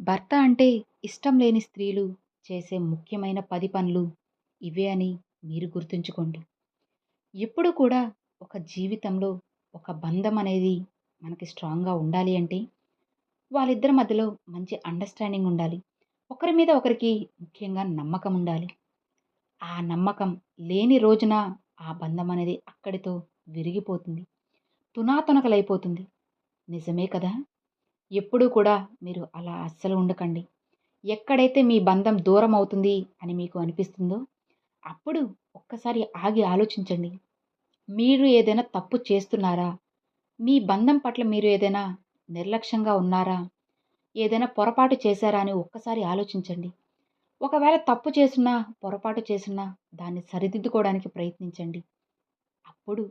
భర్త అంటే ఇష్టం లేని స్త్రీలు చేసే ముఖ్యమైన 10 పనులు ఇవే అని మీరు గుర్తుంచుకోండి. ఎప్పుడు కూడా ఒక జీవితంలో ఒక బంధం అనేది మనకి స్ట్రాంగ్‌గా ఉండాలి అంటే వాళ్ళిద్దరి మధ్యలో మంచి అండర్‌స్టాండింగ్ ఉండాలి. ఒకరి మీద ఒకరికి ముఖ్యంగా నమ్మకం ఉండాలి. ఆ నమ్మకం లేని రోజున ఆ బంధం అనేది అక్కడితో విరిగిపోతుంది. తునాతునకలైపోతుంది. నిజమే కదా! ఎప్పుడూ కూడా మీరు అలా అస్సలు ఉండకండి. ఎక్కడైతే మీ బంధం దూరమవుతుంది అని మీకు అనిపిస్తుందో, అప్పుడు ఒక్కసారి ఆగి ఆలోచించండి. మీరు ఏదైనా తప్పు చేస్తున్నారా? మీ బంధం పట్ల మీరు ఏదైనా నిర్లక్ష్యంగా ఉన్నారా? ఏదైనా పొరపాటు చేశారా అని ఒక్కసారి ఆలోచించండి. ఒకవేళ తప్పు చేసున్నా, పొరపాటు చేసున్నా దాన్ని సరిదిద్దుకోవడానికి ప్రయత్నించండి. అప్పుడు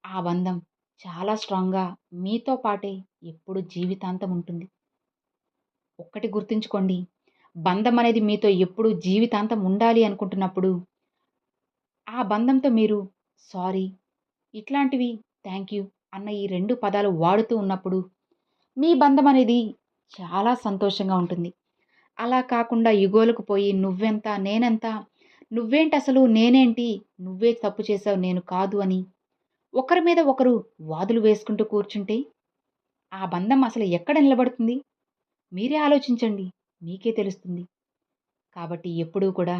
ఆ బంధం చాలా స్ట్రాంగ్‌గా మీతో పాటే ఎప్పుడు జీవితాంతం ఉంటుంది. ఒక్కటి గుర్తుంచుకోండి. బంధం అనేది మీతో ఎప్పుడూ జీవితాంతం ఉండాలి అనుకుంటున్నప్పుడు, ఆ బంధంతో మీరు సారీ, ఇట్లాంటివి థాంక్ యూ అన్న ఈ 2 పదాలు వాడుతూ ఉన్నప్పుడు, మీ బంధం అనేది చాలా సంతోషంగా ఉంటుంది. అలా కాకుండా ఇగోలకు పోయి నువ్వెంత, నేనెంత, నువ్వేంటసలు, నేనేంటి, నువ్వే తప్పు చేశావు నేను కాదు అని ఒకరి మీద ఒకరు వాదులు వేసుకుంటూ కూర్చుంటే, ఆ బంధం అసలు ఎక్కడ నిలబడుతుంది? మీరే ఆలోచించండి. మీకే తెలుస్తుంది. కాబట్టి ఎప్పుడూ కూడా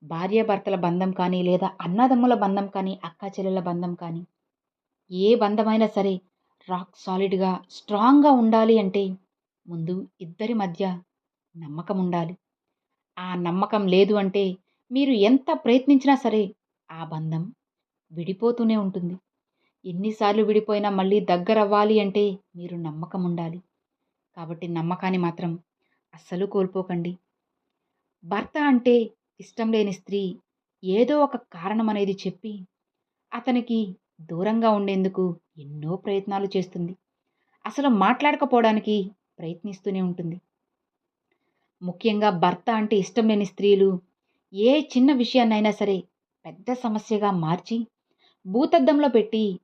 భార్యాభర్తల బంధం కానీ, లేదా అన్నదమ్ముల బంధం కానీ, అక్కాచెల్లెల బంధం కానీ, ఏ బంధమైనా సరే రాక్ సాలిడ్‌గా, స్ట్రాంగ్‌గా ఉండాలి అంటే ముందు ఇద్దరి మధ్య నమ్మకం ఉండాలి. ఆ నమ్మకం లేదు అంటే మీరు ఎంత ప్రయత్నించినా సరే ఆ బంధం విడిపోతూనే ఉంటుంది. ఎన్ని సార్లు విడిపోయినా మళ్ళీ దగ్గరవ్వాలి అంటే మీరు నమ్మకం ఉండాలి. కాబట్టి నమ్మకాన్ని మాత్రం అస్సలు కోల్పోకండి. భర్త అంటే ఇష్టం లేని స్త్రీ ఏదో ఒక కారణం అనేది చెప్పి అతనికి దూరంగా ఉండేందుకు ఎన్నో ప్రయత్నాలు చేస్తుంది. అసలు మాట్లాడకపోవడానికి ప్రయత్నిస్తూనే ఉంటుంది. ముఖ్యంగా భర్త అంటే ఇష్టం లేని స్త్రీలు ఏ చిన్న విషయాన్నైనా సరే పెద్ద సమస్యగా మార్చి భూతద్దంలో పెట్టి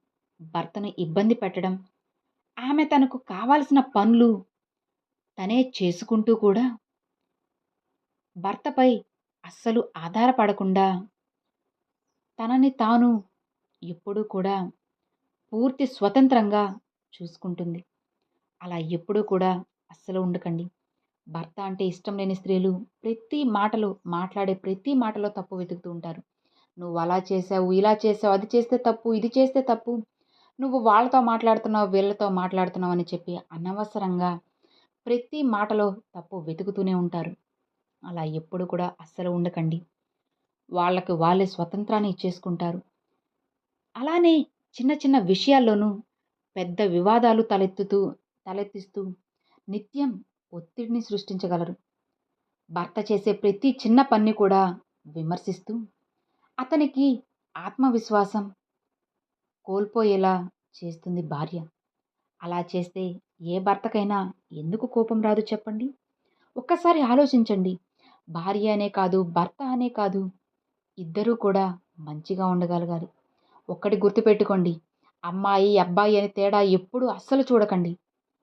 భర్తను ఇబ్బంది పెట్టడం, ఆమె తనకు కావాల్సిన పనులు తనే చేసుకుంటూ కూడా భర్తపై అస్సలు ఆధారపడకుండా తనని తాను ఎప్పుడూ కూడా పూర్తి స్వతంత్రంగా చూసుకుంటుంది. అలా ఎప్పుడూ కూడా అస్సలు ఉండకండి. భర్త అంటే ఇష్టం లేని స్త్రీలు మాట్లాడే ప్రతి మాటలో తప్పు వెతుకుతూ ఉంటారు. నువ్వు అలా చేశావు, ఇలా చేశావు, అది చేస్తే తప్పు, ఇది చేస్తే తప్పు. నువ్వు వాళ్ళతో మాట్లాడుతున్నావు, వీళ్ళతో మాట్లాడుతున్నావు అని చెప్పి అనవసరంగా ప్రతి మాటలో తప్పు వెతుకుతూనే ఉంటారు. అలా ఎప్పుడు కూడా అస్సలు ఉండకండి. వాళ్ళకి వాళ్ళే స్వతంత్రాన్ని ఇచ్చేసుకుంటారు. అలానే చిన్న చిన్న విషయాల్లోనూ పెద్ద వివాదాలు తలెత్తిస్తూ నిత్యం ఒత్తిడిని సృష్టించగలరు. భర్త చేసే ప్రతి చిన్న పనిని కూడా విమర్శిస్తూ అతనికి ఆత్మవిశ్వాసం కోల్పోయేలా చేస్తుంది భార్య. అలా చేస్తే ఏ భర్తకైనా ఎందుకు కోపం రాదు చెప్పండి? ఒక్కసారి ఆలోచించండి. భార్య అనే కాదు, భర్త అనే కాదు, ఇద్దరూ కూడా మంచిగా ఉండగలగాలి. ఒక్కటి గుర్తుపెట్టుకోండి. అమ్మాయి, అబ్బాయి అని తేడా ఎప్పుడు అస్సలు చూడకండి.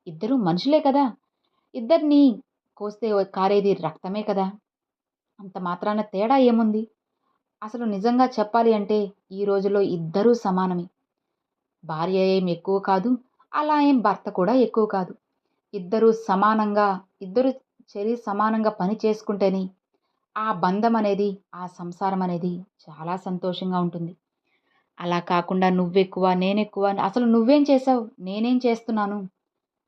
ఇద్దరూ మనుషులే కదా! ఇద్దరిని కోస్తే కారేది రక్తమే కదా! అంత మాత్రాన తేడా ఏముంది? అసలు నిజంగా చెప్పాలి అంటే ఈ రోజుల్లో ఇద్దరూ సమానమే. భార్య ఏం ఎక్కువ కాదు, అలా ఏం భర్త కూడా ఎక్కువ కాదు. ఇద్దరూ సమానంగా, ఇద్దరు సమానంగా పని చేసుకుంటేనే ఆ బంధం అనేది, ఆ సంసారం అనేది చాలా సంతోషంగా ఉంటుంది. అలా కాకుండా నువ్వెక్కువ, నేనెక్కువ, అసలు నువ్వేం చేశావు? నేనేం చేస్తున్నాను?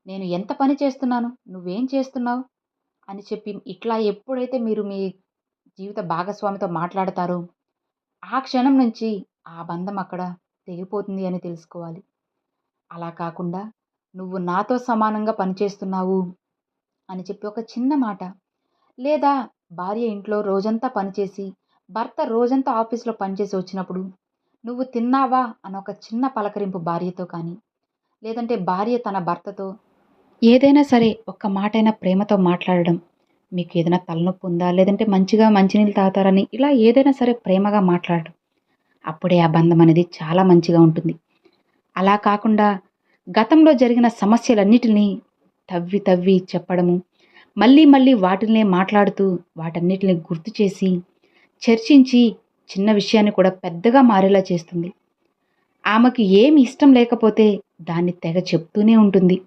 నేను ఎంత పని చేస్తున్నాను? నువ్వేం చేస్తున్నావు? అని చెప్పి ఇట్లా ఎప్పుడైతే మీరు మీ జీవిత భాగస్వామితో మాట్లాడతారో, ఆ క్షణం నుంచి ఆ బంధం అక్కడ తెగిపోతుంది అని తెలుసుకోవాలి. అలా కాకుండా నువ్వు నాతో సమానంగా పనిచేస్తున్నావు అని చెప్పి ఒక చిన్న మాట, లేదా భార్య ఇంట్లో రోజంతా పనిచేసి, భర్త రోజంతా ఆఫీస్‌లో పనిచేసి వచ్చినప్పుడు, నువ్వు తిన్నావా అని ఒక చిన్న పలకరింపు భార్యతో కానీ, లేదంటే భార్య తన భర్తతో ఏదైనా సరే ఒక్క మాటైనా ప్రేమతో మాట్లాడడం. మీకు ఏదైనా తలనొప్పి ఉందా? లేదంటే మంచిగా మంచినీళ్ళు తాగుతారని ఇలా ఏదైనా సరే ప్రేమగా మాట్లాడడం. అప్పుడే ఆ బంధం అనేది చాలా మంచిగా ఉంటుంది. అలా కాకుండా గతంలో జరిగిన సమస్యలన్నిటిని తవ్వి తవ్వి చెప్పడము, మళ్ళీ మళ్ళీ వాటిల్నే మాట్లాడుతూ వాటన్నిటిని గుర్తు చేసి చర్చించి చిన్న విషయాన్ని కూడా పెద్దగా మారేలా చేస్తుంది. ఆమెకి ఏమి ఇష్టం లేకపోతే దాన్ని తెగ చెప్తూనే ఉంటుంది.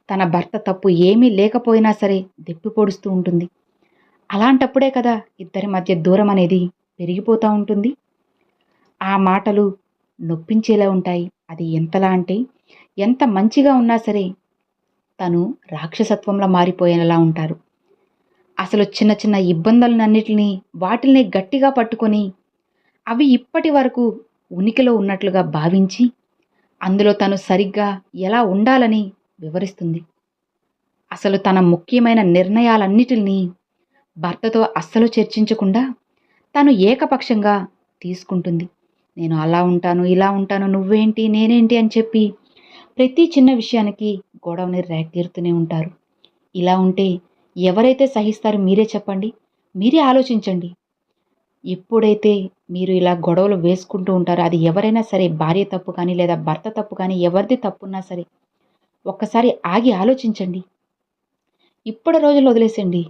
తన భర్త తప్పు ఏమీ లేకపోయినా సరే దెప్పి పొడుస్తూ ఉంటుంది. అలాంటప్పుడే కదా ఇద్దరి మధ్య దూరం అనేది పెరిగిపోతూ ఉంటుంది. ఆ మాటలు నొప్పించేలా ఉంటాయి. అది ఎంతలా అంటే ఎంత మంచిగా ఉన్నా సరే తను రాక్షసత్వంలా మారిపోయేలా ఉంటారు. అసలు చిన్న చిన్న ఇబ్బందులన్నిటిని వాటిల్ని గట్టిగా పట్టుకొని అవి ఇప్పటి వరకు ఉనికిలో ఉన్నట్లుగా భావించి అందులో తను సరిగ్గా ఎలా ఉండాలని వివరిస్తుంది. అసలు తన ముఖ్యమైన నిర్ణయాలన్నిటిని భర్తతో అస్సలు చర్చించకుండా తను ఏకపక్షంగా తీసుకుంటుంది. నేను అలా ఉంటాను, ఇలా ఉంటాను, నువ్వేంటి, నేనేంటి అని చెప్పి ప్రతి చిన్న విషయానికి గొడవని రేకెత్తుతూనే ఉంటారు. ఇలా ఉంటే ఎవరైతే సహిస్తారు మీరే చెప్పండి. మీరే ఆలోచించండి. ఎప్పుడైతే మీరు ఇలా గొడవలు వేసుకుంటూ ఉంటారో అది ఎవరైనా సరే భార్య తప్పు కానీ లేదా భర్త తప్పు కానీ ఎవరిది తప్పున్నా సరే ఒక్కసారి ఆగి ఆలోచించండి. ఇప్పటి రోజులు వదిలేసండి.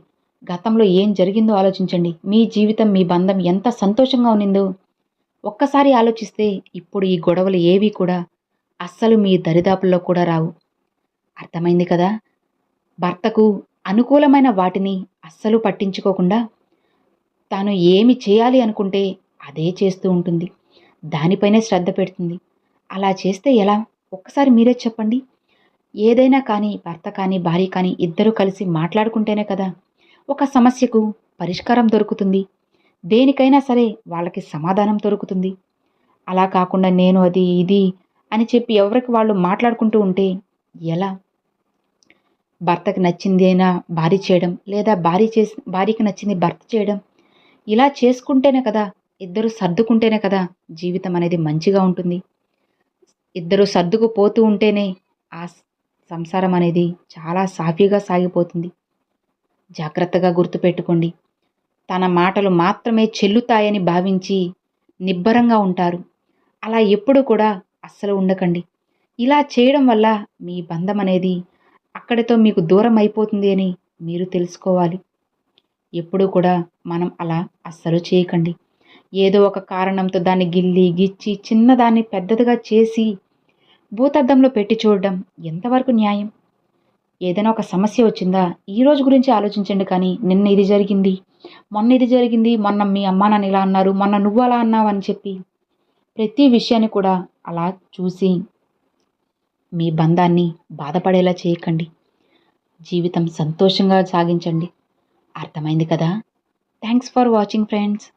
గతంలో ఏం జరిగిందో ఆలోచించండి. మీ జీవితం, మీ బంధం ఎంత సంతోషంగా ఉన్నిందో ఒక్కసారి ఆలోచిస్తే ఇప్పుడు ఈ గొడవలు ఏవి కూడా అస్సలు మీ దరిదాపుల్లో కూడా రావు. అర్థమైంది కదా? భర్తకు అనుకూలమైన వాటిని అస్సలు పట్టించుకోకుండా తాను ఏమి చేయాలి అనుకుంటే అదే చేస్తూ ఉంటుంది. దానిపైనే శ్రద్ధ పెడుతుంది. అలా చేస్తే ఎలా? ఒక్కసారి మీరే చెప్పండి. ఏదైనా కానీ భర్త కానీ భార్య కానీ ఇద్దరూ కలిసి మాట్లాడుకుంటేనే కదా ఒక సమస్యకు పరిష్కారం దొరుకుతుంది. దేనికైనా సరే వాళ్ళకి సమాధానం దొరుకుతుంది. అలా కాకుండా నేను అది ఇది అని చెప్పి ఎవరికి వాళ్ళు మాట్లాడుకుంటూ ఉంటే ఎలా? భర్తకి నచ్చిందేనా భార్య చేయడం, లేదా భార్యకి నచ్చింది భర్త చేయడం, ఇలా చేసుకుంటేనే కదా ఇద్దరు సర్దుకుంటేనే కదా జీవితం అనేది మంచిగా ఉంటుంది. ఇద్దరు సర్దుకుపోతూ ఉంటేనే ఆ సంసారం అనేది చాలా సాఫీగా సాగిపోతుంది. జాగ్రత్తగా గుర్తుపెట్టుకోండి. తన మాటలు మాత్రమే చెల్లుతాయని భావించి నిబ్బరంగా ఉంటారు. అలా ఎప్పుడు కూడా అస్సలు ఉండకండి. ఇలా చేయడం వల్ల మీ బంధం అనేది అక్కడితో మీకు దూరం అయిపోతుంది అని మీరు తెలుసుకోవాలి. ఎప్పుడూ కూడా మనం అలా అస్సలు చేయకండి. ఏదో ఒక కారణంతో దాన్ని గిల్లి గిచ్చి చిన్నదాన్ని పెద్దదిగా చేసి భూతద్దంలో పెట్టి చూడడం ఎంతవరకు న్యాయం? ఏదైనా ఒక సమస్య వచ్చిందా ఈ రోజు గురించి ఆలోచించండి. కానీ నిన్న ఇది జరిగింది, మొన్న ఇది జరిగింది, మొన్న మీ అమ్మా నాన్న ఇలా అన్నారు, మొన్న నువ్వు అలా అన్నావు అని చెప్పి ప్రతి విషయాన్ని కూడా అలా చూసి మీ బంధాన్ని బాధపడేలా చేయకండి. జీవితం సంతోషంగా సాగించండి. అర్థమైంది కదా? Thanks for watching friends.